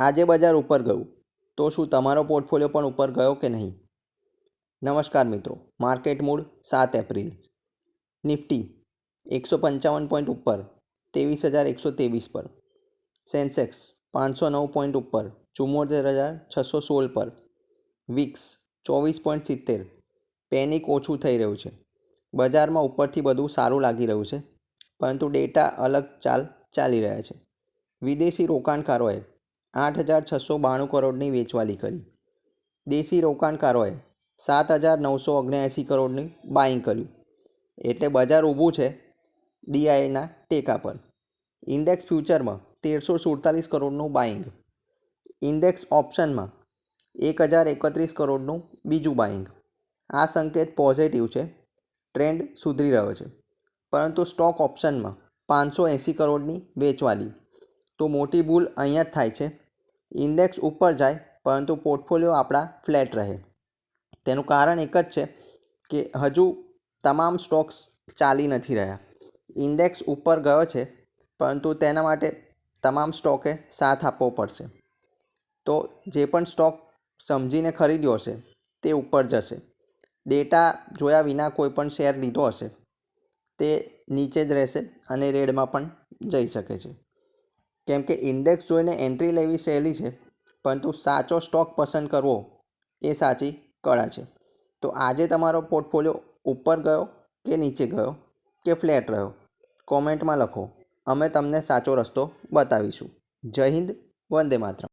આજે બજાર ઉપર ગયું તો શું તમારો પોર્ટફોલિયો પણ ઉપર ગયો કે નહીં? નમસ્કાર મિત્રો, market mood 7 April. Nifty 155 point ઉપર 23,123 પર. સેન્સેક્સ 509 પોઈન્ટ ઉપર 74,616 પર. વિક્સ 24.70. પેનિક ઓછું થઈ રહ્યું છે. બજારમાં ઉપરથી બધું સારું લાગી રહ્યું છે, પરંતુ ડેટા અલગ ચાલી રહ્યા છે. વિદેશી રોકાણકારોએ 8,692 કરોડની વેચવાલી કરી. દેશી રોકાણકારોએ 7,979 કરોડની બાઇંગ કર્યું. એટલે બજાર ઊભું છે ડીઆઈના ટેકા પર. ઇન્ડેક્સ ફ્યુચરમાં 1,347 કરોડનું બાઇંગ. ઇન્ડેક્સ ઓપ્શનમાં 1,031 કરોડનું બીજું બાઇંગ. આ સંકેત પોઝિટિવ છે, ટ્રેન્ડ સુધરી રહ્યો છે. પરંતુ સ્ટોક ઓપ્શનમાં 580 કરોડની વેચવાલી. તો મોટી ભૂલ અહીંયા જ થાય છે. ઇન્ડેક્સ ઉપર જાય પરંતુ પોર્ટફોલિયો આપણા ફ્લેટ રહે. તેનું કારણ એક જ છે કે હજુ તમામ સ્ટોક્સ ચાલી નથી રહ્યા. ઇન્ડેક્સ ઉપર ગયો છે, પરંતુ તેના માટે તમામ સ્ટોકે સાથ આપવો પડશે. તો જે પણ સ્ટોક સમજીને ખરીદ્યો હશે તે ઉપર જશે. ડેટા જોયા વિના કોઈ પણ શેર લીધો હશે તે નીચે જ રહેશે અને રેડમાં પણ જઈ શકે છે. કેમ કે ઇન્ડેક્સ જોઈને એન્ટ્રી લેવી સહેલી છે, પરંતુ સાચો સ્ટોક પસંદ કરવો એ સાચી કળા છે. તો આજે તમારો પોર્ટફોલિયો ઉપર ગયો કે નીચે ગયો કે ફ્લેટ રહ્યો? કોમેન્ટમાં લખો. અમે તમને સાચો રસ્તો બતાવીશું. જય હિન્દ, વંદે માતરમ.